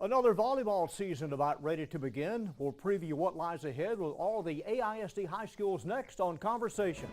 Another volleyball season about ready to begin. We'll preview what lies ahead with all the AISD high schools next on Conversations.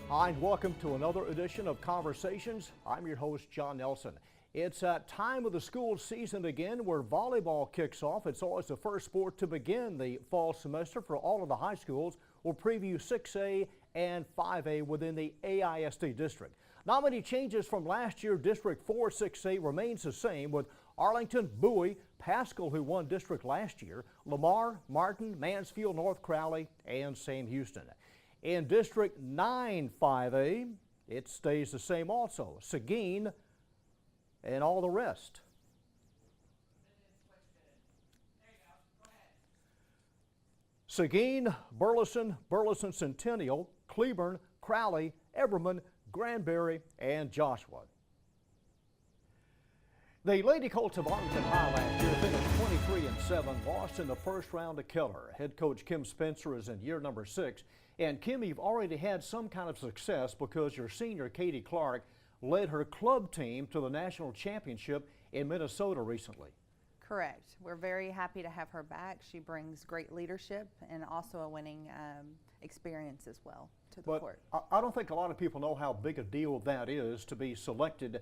Hi, and welcome to another edition of Conversations. I'm your host, John Nelson. It's that time of the school season again where volleyball kicks off. It's always the first sport to begin the fall semester for all of the high schools. We'll preview 6A and 5A within the AISD district. Not many changes from last year. District 4 6A remains the same with Arlington, Bowie, Pascal, who won district last year, Lamar, Martin, Mansfield, North Crowley, and Sam Houston. In District 9 5A, it stays the same also. Seguin and all the rest. Seguin, Burleson, Burleson Centennial, Cleburne, Crowley, Everman, Granbury, and Joshua. The Lady Colts of Arlington High last year finished 23-7, lost in the first round to Keller. Head coach Kim Spencer is in year number 6. And Kim, you've already had some kind of success because your senior, Katie Clark, led her club team to the national championship in Minnesota recently. Correct. We're very happy to have her back. She brings great leadership and also a winning experience as well to the court. I don't think a lot of people know how big a deal that is to be selected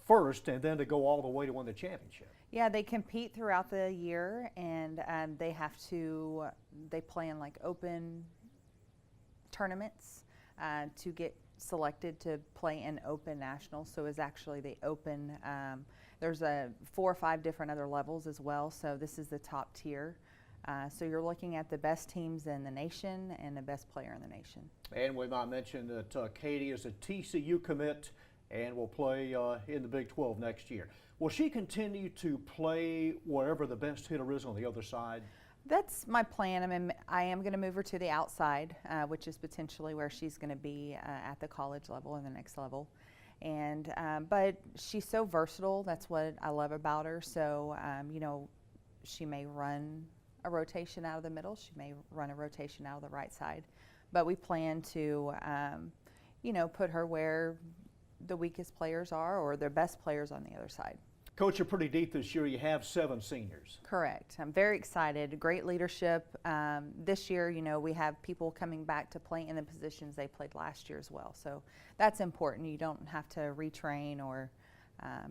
first and then to go all the way to win the championship. Yeah, they compete throughout the year, and they play in like open tournaments to get selected to play in open nationals. So it's actually the open, there's 4 or 5 different other levels as well, so this is the top tier. So you're looking at the best teams in the nation and the best player in the nation. And we might mention that Katie is a TCU commit and will play in the Big 12 next year. Will she continue to play wherever the best hitter is on the other side? That's my plan. I mean, I am going to move her to the outside, which is potentially where she's going to be at the college level or the next level. And but she's so versatile. That's what I love about her. So you know, she may run a rotation out of the middle. She may run a rotation out of the right side. But we plan to, you know, put her where the weakest players are or their best players on the other side. Coach, you're pretty deep this year. You have 7 seniors. Correct. I'm very excited. Great leadership. This year, you know, we have people coming back to play in the positions they played last year as well. So that's important. You don't have to retrain, or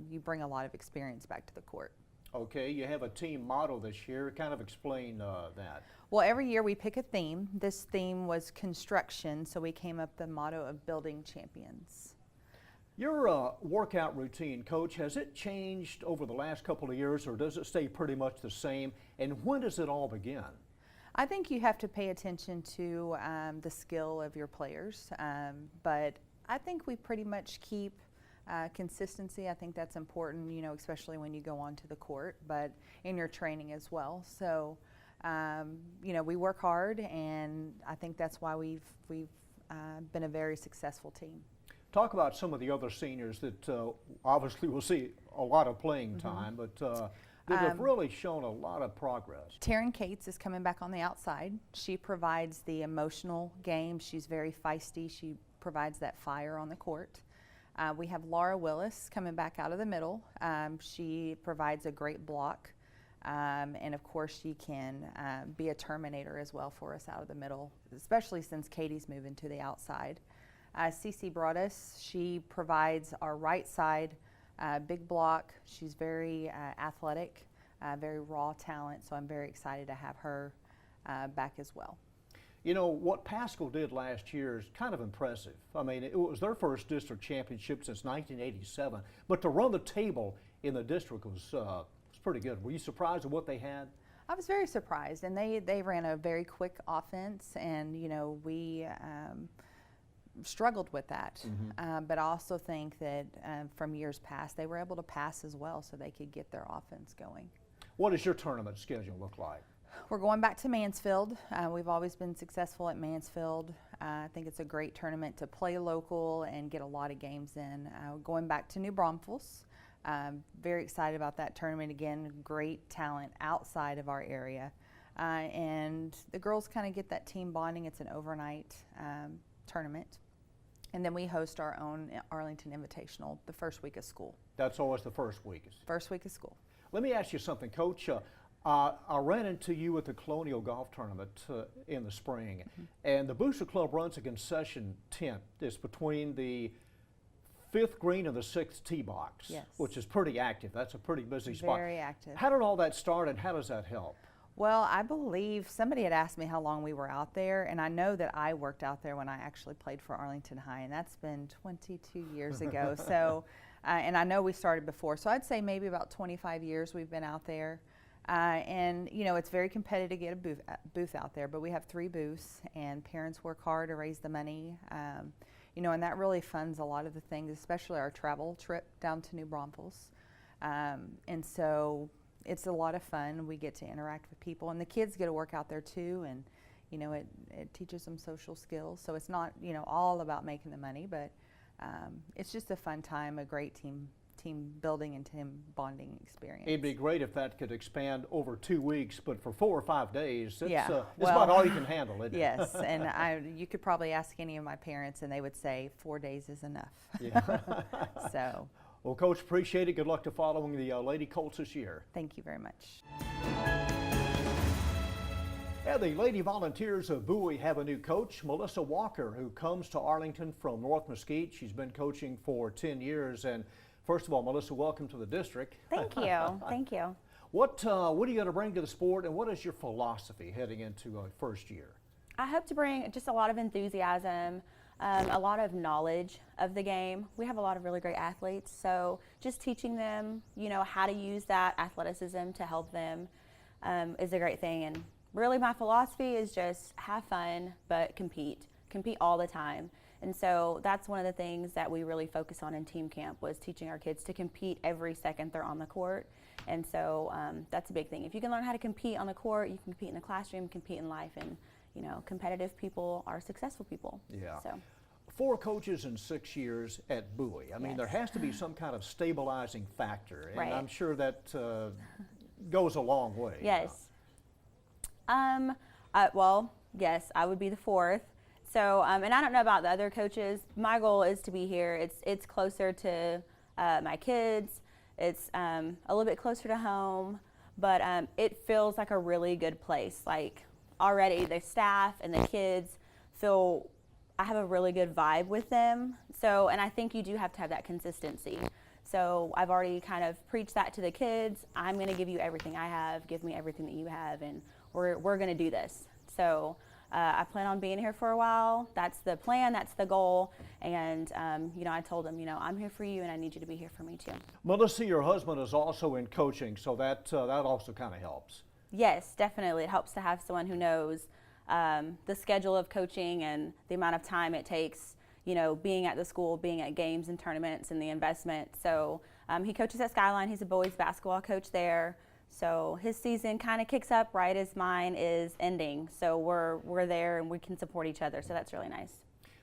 you bring a lot of experience back to the court. Okay, you have a team motto this year. Kind of explain that. Well, every year we pick a theme. This theme was construction, so we came up with the motto of building champions. Your workout routine, Coach, has it changed over the last couple of years, or does it stay pretty much the same? And when does it all begin? I think you have to pay attention to the skill of your players, but I think we pretty much keep consistency. I think that's important, you know, especially when you go onto the court, but in your training as well. So, you know, we work hard, and I think that's why we've been a very successful team. Talk about some of the other seniors that obviously will see a lot of playing time, but that have really shown a lot of progress. Taryn Cates is coming back on the outside. She provides the emotional game. She's very feisty. She provides that fire on the court. We have Laura Willis coming back out of the middle. She provides a great block, and of course she can be a terminator as well for us out of the middle, especially since Katie's moving to the outside. Cece Broadus, she provides our right side big block. She's very athletic, very raw talent, so I'm very excited to have her back as well. You know, what Pascal did last year is kind of impressive. I mean, it was their first district championship since 1987, but to run the table in the district was pretty good. Were you surprised at what they had? I was very surprised, and they ran a very quick offense, and you know, we struggled with that, but I also think that from years past they were able to pass as well, so they could get their offense going. What does your tournament schedule look like? We're going back to Mansfield. We've always been successful at Mansfield. I think it's a great tournament to play local and get a lot of games in. Going back to New Braunfels. Very excited about that tournament again. Great talent outside of our area. And the girls kind of get that team bonding. It's an overnight tournament. And then we host our own Arlington Invitational the first week of school. That's always the first week. First week of school. Let me ask you something, Coach. I ran into you at the Colonial Golf Tournament in the spring, and the Booster Club runs a concession tent. It's between the 5th green and the 6th tee box, Yes. which is pretty active. That's a pretty busy spot. Very active. How did all that start, and how does that help? Well, I believe somebody had asked me how long we were out there, and I know that I worked out there when I actually played for Arlington High, and that's been 22 years ago. So, and I know we started before, so I'd say maybe about 25 years we've been out there. And you know, it's very competitive to get a booth out there, but we have 3 booths, and parents work hard to raise the money. You know, and that really funds a lot of the things, especially our travel trip down to New Braunfels. And so it's a lot of fun. We get to interact with people, and the kids get to work out there too, and you know, it teaches them social skills. So it's not, you know, all about making the money, but it's just a fun time, a great team building and team bonding experience. It'd be great if that could expand over 2 weeks, but for 4 or 5 days, it's, Yeah, it's well, about all you can handle, isn't it? Yes, and you could probably ask any of my parents, and they would say 4 days is enough. Yeah. So, Well, Coach, appreciate it. Good luck to following the Lady Colts this year. thank you very much. And the Lady Volunteers of Bowie have a new coach, Melissa Walker, who comes to Arlington from North Mesquite. She's been coaching for 10 years. And first of all, Melissa, welcome to the district. Thank you. Thank you. What are you going to bring to the sport, and what is your philosophy heading into first year? I hope to bring just a lot of enthusiasm, a lot of knowledge of the game. We have a lot of really great athletes, so just teaching them, you know, how to use that athleticism to help them is a great thing. And really my philosophy is just have fun, but compete all the time. And so that's one of the things that we really focus on in team camp, was teaching our kids to compete every second they're on the court. And so that's a big thing. If you can learn how to compete on the court, you can compete in the classroom, compete in life, and you know, competitive people are successful people. Yeah. So 4 coaches in 6 years at Bowie. I mean, Yes. there has to be some kind of stabilizing factor, and Right. I'm sure that goes a long way. yes. Well, yes, I would be the 4th. So, and I don't know about the other coaches. My goal is to be here. It's closer to my kids. It's a little bit closer to home, but it feels like a really good place. Like already the staff and the kids feel I have a really good vibe with them. So, and I think you do have to have that consistency. So I've already kind of preached that to the kids. I'm going to give you everything I have. Give me everything that you have, and we're going to do this. So I plan on being here for a while. That's the plan. That's the goal. And you know, I told them, you know, I'm here for you, and I need you to be here for me too. Melissa, your husband is also in coaching, so that also kind of helps. Yes, definitely. It helps to have someone who knows the schedule of coaching and the amount of time it takes, you know, being at the school, being at games and tournaments, and the investment. So he coaches at Skyline. He's a boys basketball coach there. So his season kind of kicks up right as mine is ending. So we're there, and we can support each other. So that's really nice.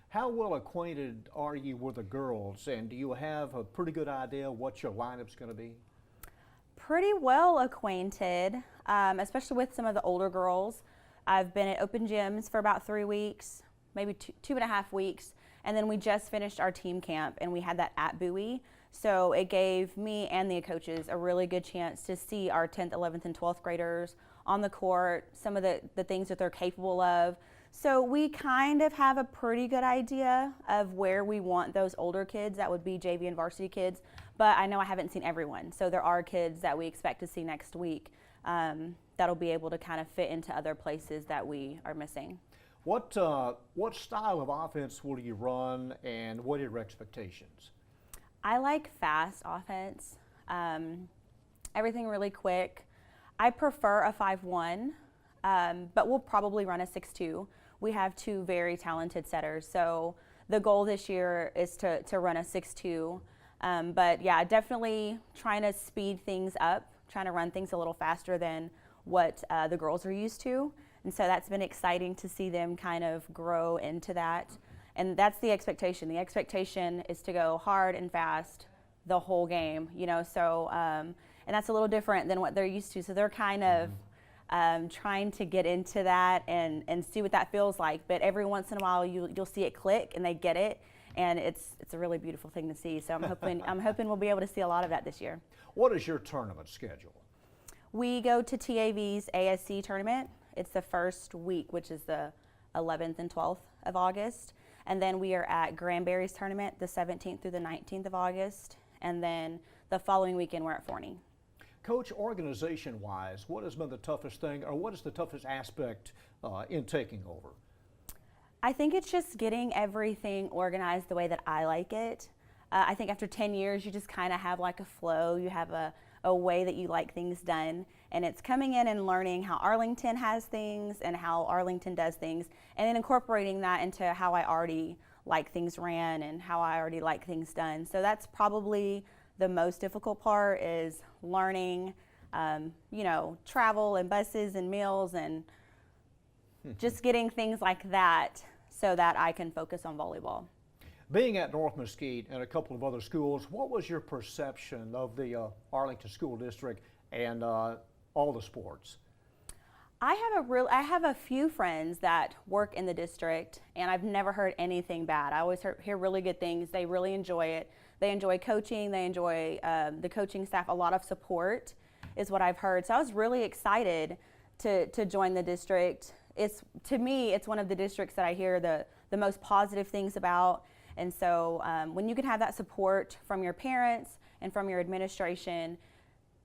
How well acquainted are you with the girls, and do you have a pretty good idea what your lineup's going to be? Pretty well acquainted, especially with some of the older girls. I've been at open gyms for about 3 weeks, maybe 2.5 weeks, and then we just finished our team camp, and we had that at Bowie. So it gave me and the coaches a really good chance to see our 10th, 11th, and 12th graders on the court, some of the things that they're capable of. So we kind of have a pretty good idea of where we want those older kids. That would be JV and varsity kids, but I know I haven't seen everyone. So there are kids that we expect to see next week that'll be able to kind of fit into other places that we are missing. What style of offense will you run, and what are your expectations? I like fast offense, everything really quick. I prefer a 5-1, but we'll probably run a 6-2. We have 2 very talented setters, so the goal this year is to run a 6-2. But yeah, definitely trying to speed things up, trying to run things a little faster than what the girls are used to. And so that's been exciting to see them kind of grow into that. And that's the expectation. The expectation is to go hard and fast the whole game, you know, so, and that's a little different than what they're used to. So they're kind of trying to get into that and see what that feels like. But every once in a while, you'll see it click and they get it. and it's a really beautiful thing to see. So I'm hoping we'll be able to see a lot of that this year. What is your tournament schedule? We go to TAV's AISD tournament. It's the first week, which is the 11th and 12th of August. And then we are at Granbury's tournament the 17th through the 19th of August. And then the following weekend, we're at Forney. Coach, organization-wise, what has been the toughest thing, or what is the toughest aspect in taking over? I think it's just getting everything organized the way that I like it. I think after 10 years, you just kind of have like a flow. You have a way that you like things done. And it's coming in and learning how Arlington has things and how Arlington does things, and then incorporating that into how I already like things ran and how I already like things done. So that's probably the most difficult part, is learning, you know, travel and buses and meals and just getting things like that so that I can focus on volleyball. Being at North Mesquite and a couple of other schools, what was your perception of the Arlington School District and all the sports? I have a few friends that work in the district, and I've never heard anything bad. I always hear really good things. They really enjoy it. They enjoy coaching. They enjoy the coaching staff. A lot of support is what I've heard. So I was really excited to join the district. To me, it's one of the districts that I hear the most positive things about. And so when you can have that support from your parents and from your administration,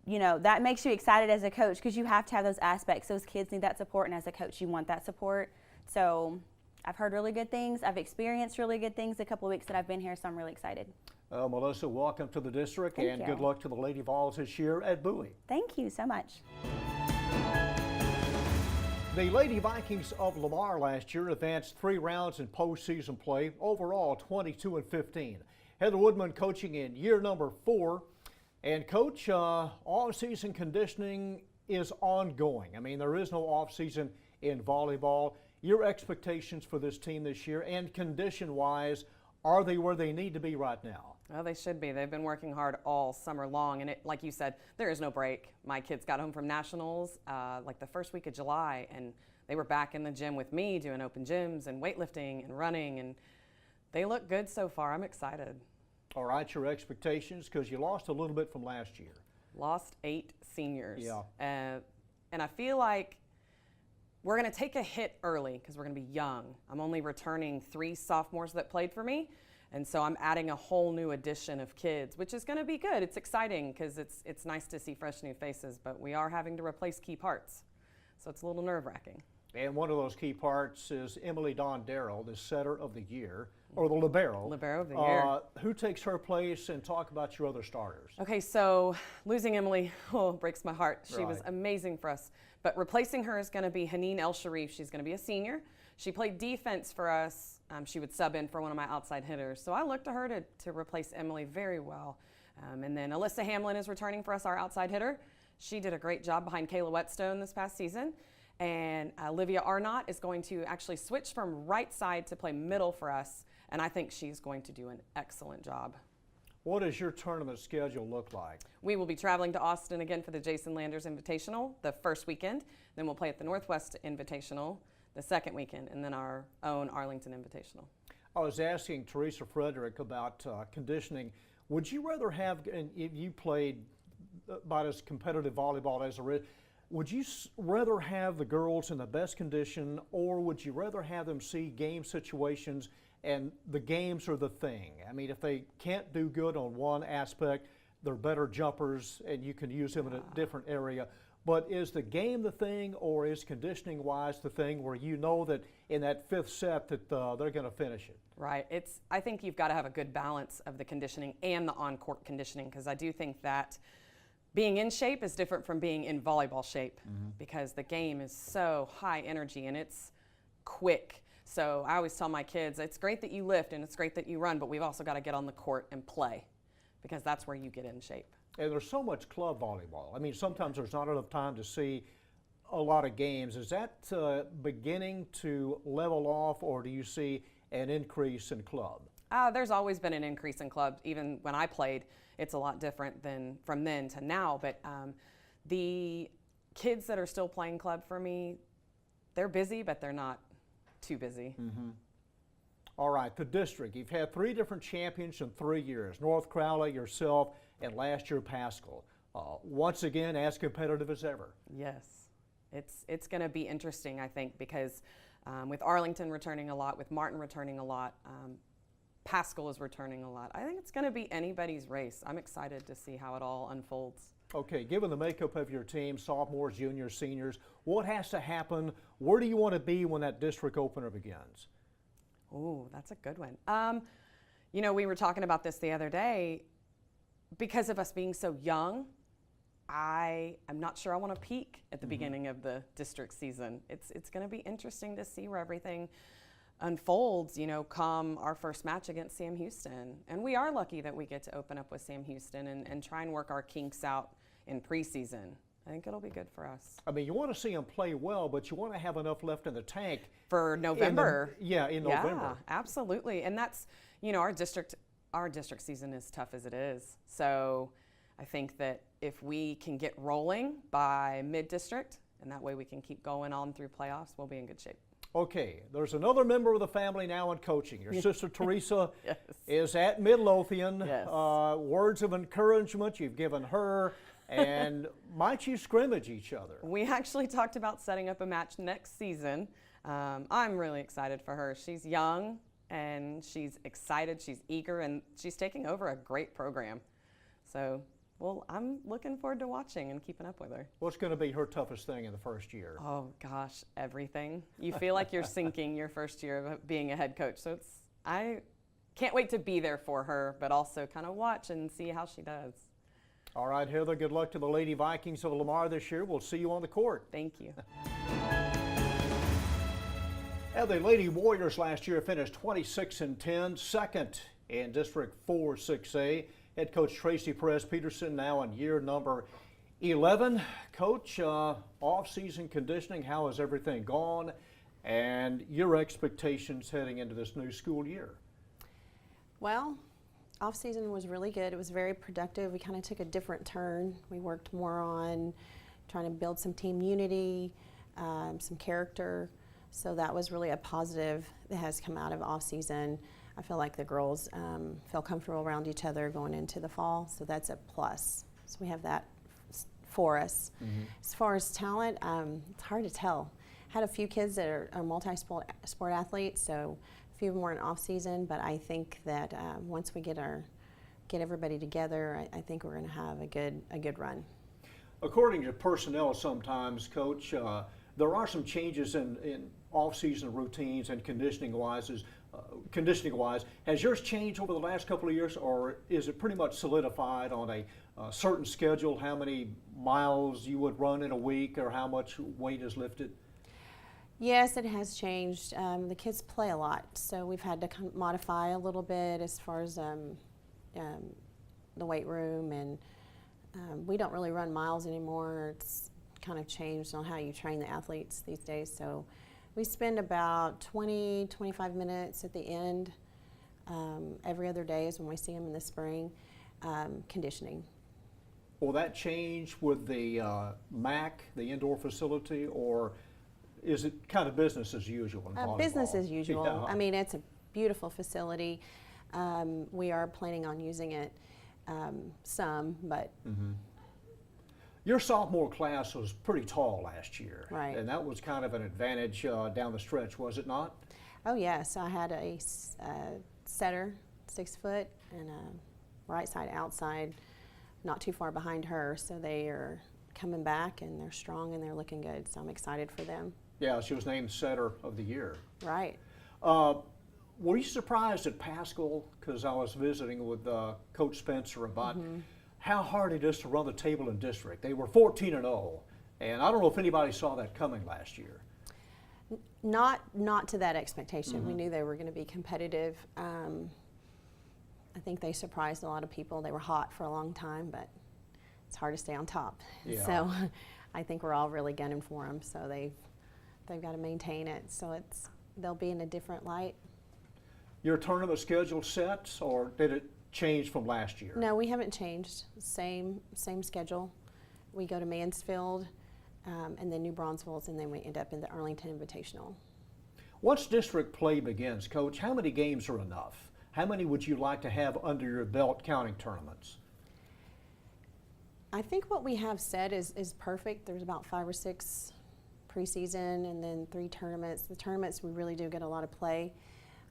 you know, that makes you excited as a coach, because you have to have those aspects. Those kids need that support, and as a coach, you want that support. So I've heard really good things. I've experienced really good things the couple of weeks that I've been here, so I'm really excited. Melissa, welcome to the district. Thank and you. Good luck to the Lady Vols this year at Bowie. Thank you so much. The Lady Vikings of Lamar last year advanced 3 rounds in postseason play, overall 22-15. Heather Woodman coaching in year number 4. And Coach, off-season conditioning is ongoing. I mean, there is no off-season in volleyball. Your expectations for this team this year, and condition-wise, are they where they need to be right now? Well, they should be. They've been working hard all summer long, and like you said, there is no break. My kids got home from nationals like the first week of July, and they were back in the gym with me doing open gyms and weightlifting and running, and they look good so far. I'm excited. All right, your expectations, because you lost a little bit from last year. Lost 8 seniors. Yeah. And I feel like we're going to take a hit early because we're going to be young. I'm only returning 3 sophomores that played for me. And so I'm adding a whole new addition of kids, which is going to be good. It's exciting because it's nice to see fresh new faces, but we are having to replace key parts. So it's a little nerve-wracking. And one of those key parts is Emily Dondero, the setter of the year, or the libero. Libero of the year. Who takes her place, and talk about your other starters? Okay, so losing Emily, breaks my heart. She was amazing for us. But replacing her is going to be Haneen El Sharif. She's going to be a senior. She played defense for us. She would sub in for one of my outside hitters. So I look to her to replace Emily very well. And then Alyssa Hamlin is returning for us, our outside hitter. She did a great job behind Kayla Whetstone this past season. And Olivia Arnott is going to actually switch from right side to play middle for us. And I think she's going to do an excellent job. What does your tournament schedule look like? We will be traveling to Austin again for the Jason Landers Invitational the first weekend. Then we'll play at the Northwest Invitational the second weekend, and then our own Arlington Invitational. I was asking Theresa Frederick about conditioning. Would you rather have, and you played about as competitive volleyball as there is, would you rather have the girls in the best condition, or would you rather have them see game situations and the games are the thing? I mean, if they can't do good on one aspect, they're better jumpers and you can use them in a different area. But is the game the thing, or is conditioning-wise the thing where you know that in that 5th set that they're going to finish it? Right. I think you've got to have a good balance of the conditioning and the on-court conditioning, because I do think that being in shape is different from being in volleyball shape, because the game is so high energy and it's quick. So I always tell my kids, it's great that you lift and it's great that you run, but we've also got to get on the court and play, because that's where you get in shape. And there's so much club volleyball. I mean, sometimes there's not enough time to see a lot of games. Is that beginning to level off, or do you see an increase in club? There's always been an increase in club. Even when I played, it's a lot different than from then to now. But the kids that are still playing club for me, they're busy, but they're not too busy. All right, the district. You've had 3 different champions in 3 years. North Crowley, yourself, and last year Pascal. Once again, as competitive as ever. Yes, it's going to be interesting, I think, because with Arlington returning a lot, with Martin returning a lot, Pascal is returning a lot. I think it's going to be anybody's race. I'm excited to see how it all unfolds. Okay, given the makeup of your team, sophomores, juniors, seniors, what has to happen? Where do you want to be when that district opener begins? Oh, that's a good one. You know, we were talking about this the other day. Because of us being so young, I'm not sure I want to peak at the beginning of the district season. It's going to be interesting to see where everything unfolds, you know, come our first match against Sam Houston. And we are lucky that we get to open up with Sam Houston and try and work our kinks out in preseason. I think it'll be good for us. I mean, you want to see them play well, but you want to have enough left in the tank. For November. In November. Yeah, absolutely. And that's, you know, our district season is tough as it is. So I think that if we can get rolling by mid-district, and that way we can keep going on through playoffs, we'll be in good shape. Okay, there's another member of the family now in coaching. Your sister Theresa Yes. is at Midlothian. Yes. Words of encouragement you've given her, and might you scrimmage each other? We actually talked about setting up a match next season. I'm really excited for her. She's young and she's excited, she's eager, and she's taking over a great program. So, well, I'm looking forward to watching and keeping up with her. What's going to be her toughest thing in the first year? Oh gosh, everything. You feel like you're sinking your first year of being a head coach. So I can't wait to be there for her, but also kind of watch and see how she does. All right, Heather, good luck to the Lady Vikings of Lamar this year. We'll see you on the court. Thank you. Now, the Lady Warriors last year finished 26-10, second in District 4 6A. Head coach Tracy Perez-Peterson now in year number 11. Coach, off-season conditioning, how has everything gone? And your expectations heading into this new school year? Well, off-season was really good. It was very productive. We kind of took a different turn. We worked more on trying to build some team unity, some character. So that was really a positive that has come out of off-season. I feel like the girls feel comfortable around each other going into the fall, so that's a plus. So we have that for us. As far as talent, it's hard to tell. Had a few kids that are multi-sport athletes, so a few more in off-season, but I think that once we get everybody together, I think we're going to have a good run. According to personnel sometimes, Coach, there are some changes in off-season routines and conditioning-wise. Has yours changed over the last couple of years, or is it pretty much solidified on a certain schedule, how many miles you would run in a week or how much weight is lifted? Yes, it has changed. The kids play a lot, so we've had to modify a little bit as far as the weight room, and we don't really run miles anymore. It's kind of changed on how you train the athletes these days. So we spend about 20-25 minutes at the end every other day is when we see them in the spring, conditioning. Will that change with the MAC, the indoor facility, or is it kind of business as usual in volleyball? Business as usual. Yeah. I mean, it's a beautiful facility. We are planning on using it some, but Your sophomore class was pretty tall last year, right? And that was kind of an advantage down the stretch, was it not? Oh yes, I had a setter, 6 foot, and a right side outside, not too far behind her. So they are coming back, and they're strong, and they're looking good. So I'm excited for them. Yeah, she was named Setter of the Year. Right. Were you surprised at Pascal? Because I was visiting with Coach Spencer about how hard it is to run the table in district. They were 14-0, and I don't know if anybody saw that coming last year. Not to that expectation. We knew they were going to be competitive. I think they surprised a lot of people. They were hot for a long time, but it's hard to stay on top. Yeah. So I think we're all really gunning for them. So they've got to maintain it. So they'll be in a different light. Your tournament schedule set, or did it change from last year? No, we haven't changed. Same schedule. We go to Mansfield, and then New Braunfels, and then we end up in the Arlington Invitational. Once district play begins, Coach, how many games are enough? How many would you like to have under your belt counting tournaments? I think what we have said is perfect. There's about 5 or 6 preseason and then 3 tournaments. The tournaments, we really do get a lot of play.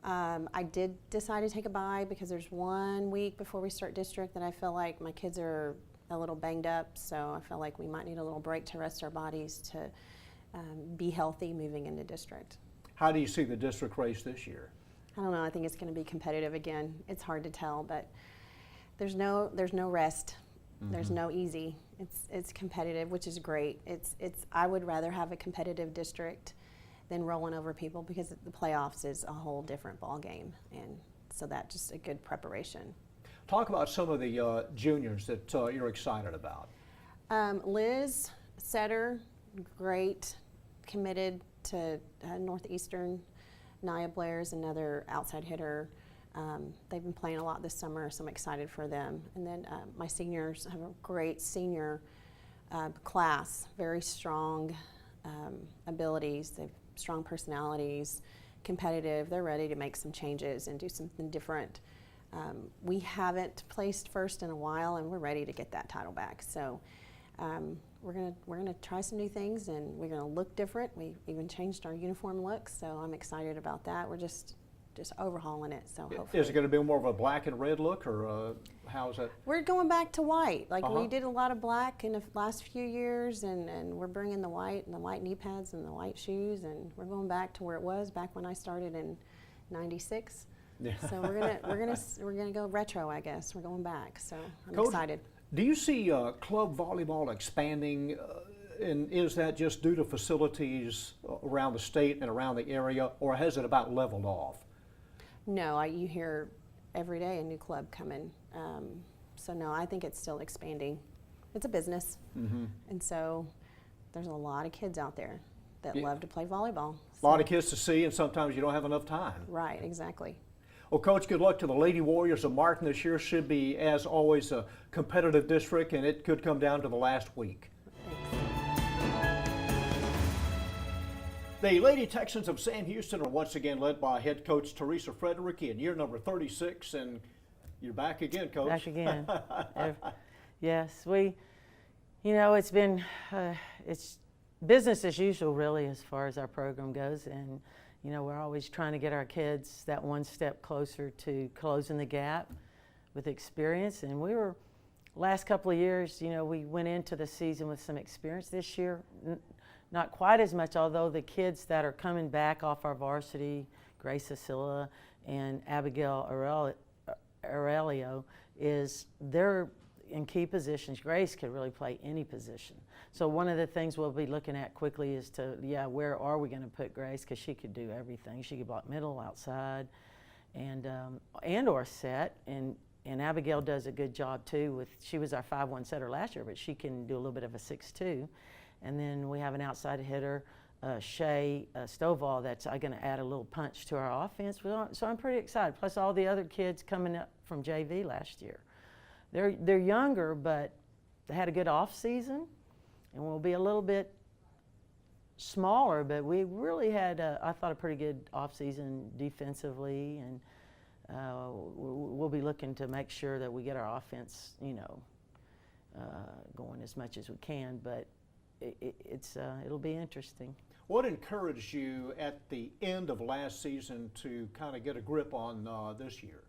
I did decide to take a bye because there's 1 week before we start district that I feel like my kids are a little banged up, so I feel like we might need a little break to rest our bodies to be healthy moving into district. How do you see the district race this year? I don't know. I think it's going to be competitive again. It's hard to tell, but there's no rest. There's no easy. It's competitive, which is great. I would rather have a competitive district than rolling over people because the playoffs is a whole different ball game, and so that's just a good preparation. Talk about some of the juniors that you're excited about. Liz Setter, great, committed to Northeastern. Nia Blair's another outside hitter. They've been playing a lot this summer, so I'm excited for them. And then my seniors have a great senior class, very strong abilities. They have strong personalities, competitive. They're ready to make some changes and do something different. We haven't placed first in a while, and we're ready to get that title back. So we're gonna try some new things, and we're gonna look different. We even changed our uniform look, so I'm excited about that. We're just overhauling it. So hopefully. Is it going to be more of a black and red look, or how is that? We're going back to white. Like we did a lot of black in the last few years, and we're bringing the white and the white knee pads and the white shoes, and we're going back to where it was back when I started in '96. Yeah. So we're gonna go retro, I guess. We're going back. So I'm Coach, excited. Do you see club volleyball expanding? And is that just due to facilities around the state and around the area, or has it about leveled off? No, you hear every day a new club coming. So no, I think it's still expanding. It's a business, and so there's a lot of kids out there that love to play volleyball. A lot of kids to see, and sometimes you don't have enough time. Right, exactly. Well, Coach, good luck to the Lady Warriors of Martin this year. Should be, as always, a competitive district, and it could come down to the last week. The Lady Texans of Sam Houston are once again led by head coach Theresa Frederick in year number 36, and you're back again, Coach. Back again. Yes, it's been, it's business as usual really as far as our program goes, and we're always trying to get our kids that one step closer to closing the gap with experience, and we were, last couple of years, we went into the season with some experience. This year, not quite as much, although the kids that are coming back off our varsity, Grace Asilla and Abigail Aurelio, they're in key positions. Grace could really play any position. So one of the things we'll be looking at quickly is where are we going to put Grace, because she could do everything. She could block middle, outside, and or set. And Abigail does a good job too. She was our 5-1 setter last year, but she can do a little bit of a 6-2. And then we have an outside hitter, Shay Stovall, that's going to add a little punch to our offense. So I'm pretty excited. Plus all the other kids coming up from JV last year. They're younger, but they had a good off season, and we'll be a little bit smaller. But we really had, I thought, a pretty good off season defensively, and we'll be looking to make sure that we get our offense, going as much as we can. But it'll be interesting. What encouraged you at the end of last season to kind of get a grip on this year?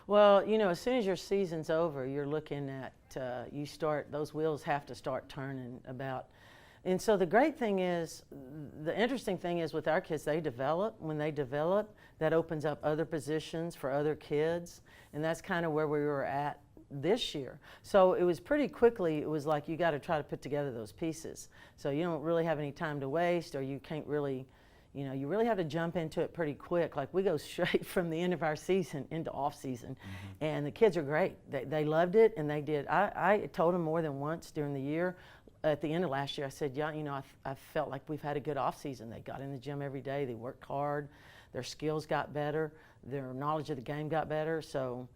Well, as soon as your season's over, you're looking at, those wheels have to start turning about. And so the great thing is, the interesting thing is with our kids, when they develop, that opens up other positions for other kids. And that's kind of where we were at this year. So it was pretty quickly, it was like you got to try to put together those pieces. So you don't really have any time to waste, or you can't really, you really have to jump into it pretty quick. Like we go straight from the end of our season into off season. And the kids are great. They loved it, and they did. I told them more than once during the year. At the end of last year, I said, I felt like we've had a good off season. They got in the gym every day. They worked hard. Their skills got better. Their knowledge of the game got better. So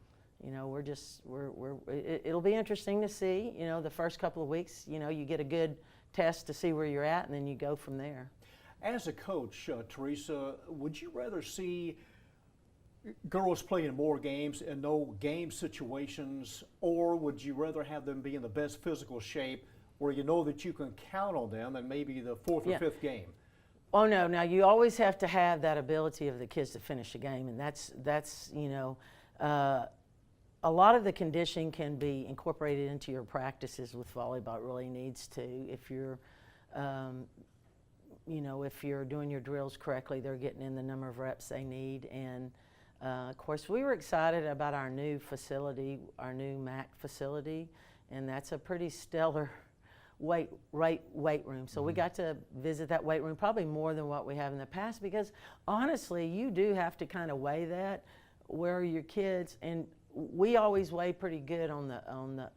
it'll be interesting to see, the first couple of weeks, you get a good test to see where you're at, and then you go from there. As a coach, Theresa, would you rather see girls playing more games in no game situations, or would you rather have them be in the best physical shape where you know that you can count on them in maybe the fourth or fifth game? Oh no! Now you always have to have that ability of the kids to finish a game, and that's you know, a lot of the conditioning can be incorporated into your practices with volleyball. It really needs to. If you're, you know, if you're doing your drills correctly, they're getting in the number of reps they need. And of course, we were excited about our new facility, our new MAC facility, and that's a pretty stellar weight room. So we got to visit that weight room probably more than what we have in the past, because honestly, you do have to kind of weigh that. Where are your kids? And we always weigh pretty good on the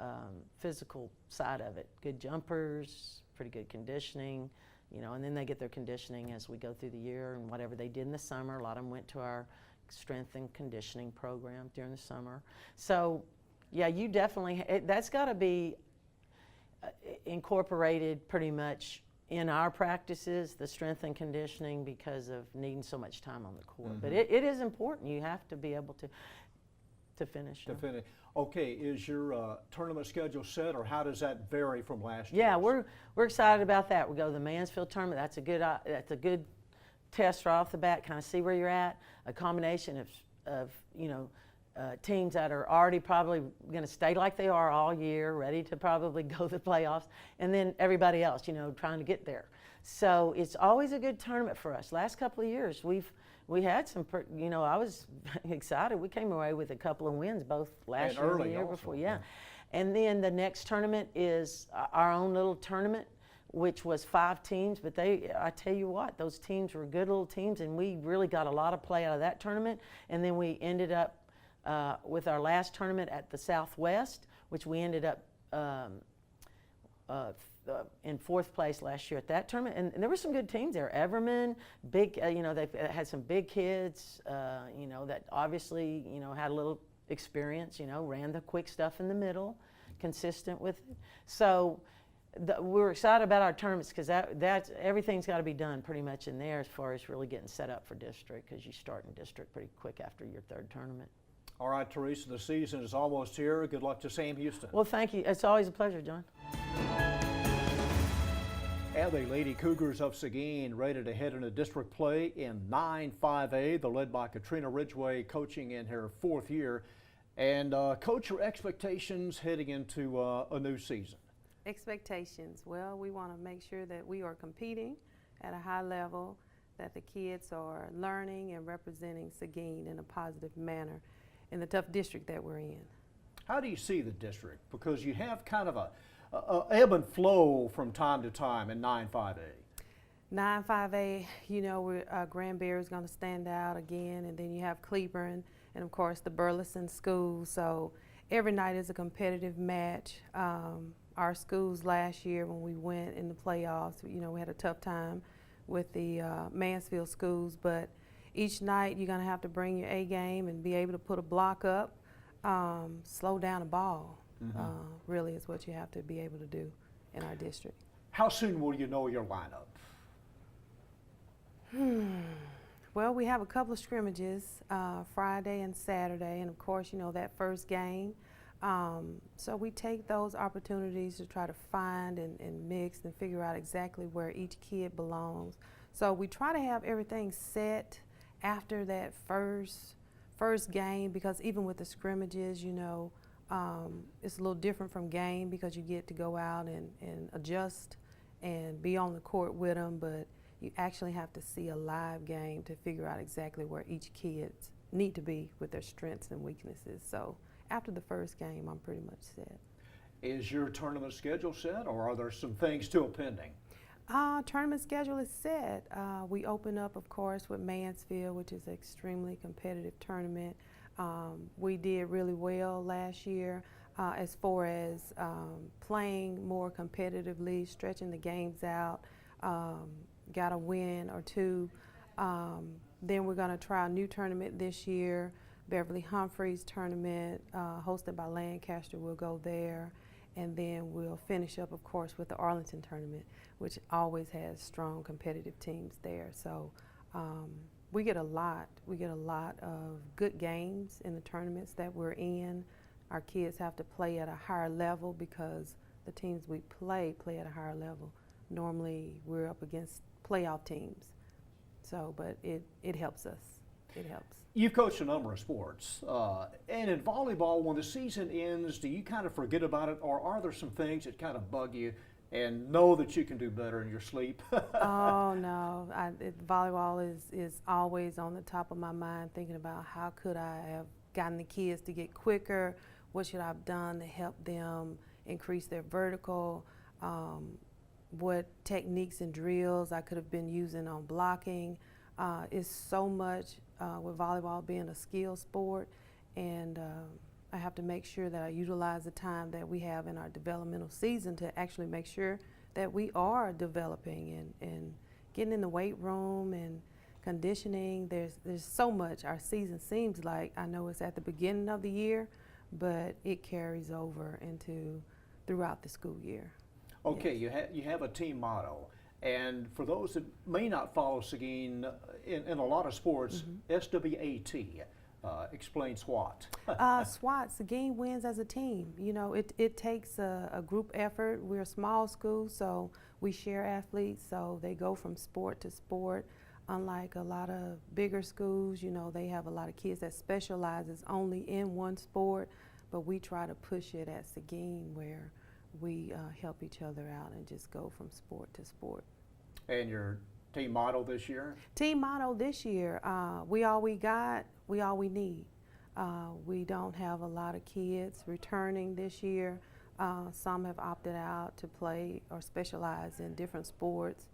physical side of it. Good jumpers, pretty good conditioning, you know, and then they get their conditioning as we go through the year, and whatever they did in the summer. A lot of them went to our strength and conditioning program during the summer. So yeah, you definitely, that's got to be incorporated pretty much in our practices, the strength and conditioning, because of needing so much time on the court. But it is important. You have to be able to finish. To finish. Okay, is your tournament schedule set, or how does that vary from last year? Yeah, we're excited about that. We go to the Mansfield tournament. That's a good test right off the bat. Kind of see where you're at. A combination of you know, teams that are already probably going to stay like they are all year, ready to probably go to the playoffs, and then everybody else, you know, trying to get there. So it's always a good tournament for us. Last couple of years, we had some, you know, I was excited. We came away with a couple of wins, both last year and the year before. Yeah. And then the next tournament is our own little tournament, which was 5 teams. But I tell you what, those teams were good little teams, and we really got a lot of play out of that tournament. And then we ended up with our last tournament at the Southwest, which we ended up in 4th place last year at that tournament, and there were some good teams there. Everman, big, you know, they had some big kids, you know, that obviously, you know, had a little experience, you know, ran the quick stuff in the middle, consistent with it. So we were excited about our tournaments, because that's everything's got to be done pretty much in there as far as really getting set up for district, because you start in district pretty quick after your 3rd tournament. All right, Theresa, the season is almost here. Good luck to Sam Houston. Well, thank you. It's always a pleasure, John. And the Lady Cougars of Seguin ready to head into district play in 9-5A. They're led by Katra Ridgeway, coaching in her 4th year. And coach, your expectations heading into a new season? Expectations. Well, we want to make sure that we are competing at a high level, that the kids are learning and representing Seguin in a positive manner in the tough district that we're in. How do you see the district? Because you have kind of a ebb and flow from time to time in 9-5A. 9-5A, you know, Granbury is going to stand out again, and then you have Cleburne, and of course the Burleson schools. So every night is a competitive match. Our schools last year, when we went in the playoffs, you know, we had a tough time with the Mansfield schools, but each night you're going to have to bring your A game and be able to put a block up, slow down the ball. Really is what you have to be able to do in our district. How soon will you know your lineup? Well, we have a couple of scrimmages, Friday and Saturday, and of course, you know, that first game. So we take those opportunities to try to find and mix and figure out exactly where each kid belongs. So we try to have everything set after that first game, because even with the scrimmages, you know, it's a little different from game, because you get to go out and adjust and be on the court with them, but you actually have to see a live game to figure out exactly where each kid need to be with their strengths and weaknesses. So after the first game, I'm pretty much set. Is your tournament schedule set, or are there some things still pending? Tournament schedule is set. We open up, of course, with Mansfield, which is an extremely competitive tournament. We did really well last year as far as playing more competitively, stretching the games out, got a win or two. Then we're going to try a new tournament this year, Beverly Humphreys tournament, hosted by Lancaster. We'll go there. and then we'll finish up, of course, with the Arlington tournament, which always has strong competitive teams there. So we get a lot of good games in the tournaments that we're in. Our kids have to play at a higher level because the teams we play at a higher level. Normally we're up against playoff teams. So, but it helps us. It helps. You've coached a number of sports, and in volleyball, when the season ends, do you kind of forget about it, or are there some things that kind of bug you and know that you can do better in your sleep? Oh no, volleyball is always on the top of my mind, thinking about how could I have gotten the kids to get quicker, what should I have done to help them increase their vertical, what techniques and drills I could have been using on blocking. It's so much with volleyball being a skill sport, and I have to make sure that I utilize the time that we have in our developmental season to actually make sure that we are developing and getting in the weight room and conditioning. There's so much. Our season seems like, I know it's at the beginning of the year, but it carries over into throughout the school year. Okay, Yes. you have a team motto. And for those that may not follow Seguin, in a lot of sports, SWAT explains what? SWAT, Seguin wins as a team. You know, it takes a group effort. We're a small school, so we share athletes, so they go from sport to sport. Unlike a lot of bigger schools, you know, they have a lot of kids that specializes only in one sport, but we try to push it at Seguin where we help each other out and just go from sport to sport. And your team motto this year? Team motto this year, we all we got, we all we need. We don't have a lot of kids returning this year. Some have opted out to play or specialize in different sports,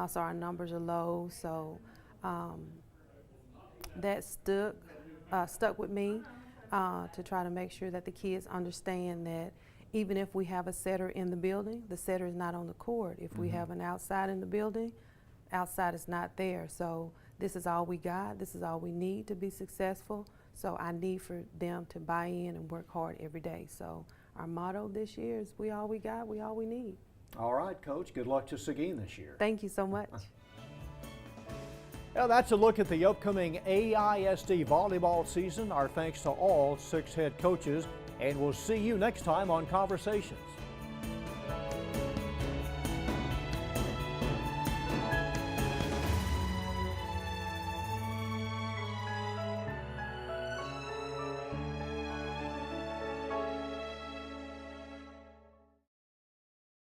so our numbers are low. So that stuck with me to try to make sure that the kids understand that even if we have a setter in the building, the setter is not on the court. If we have an outside in the building, outside is not there. So this is all we got. This is all we need to be successful. So I need for them to buy in and work hard every day. So our motto this year is we all we got, we all we need. All right, Coach. Good luck to Seguin this year. Thank you so much. Well, that's a look at the upcoming AISD volleyball season. Our thanks to all 6 head coaches, and we'll see you next time on Conversations.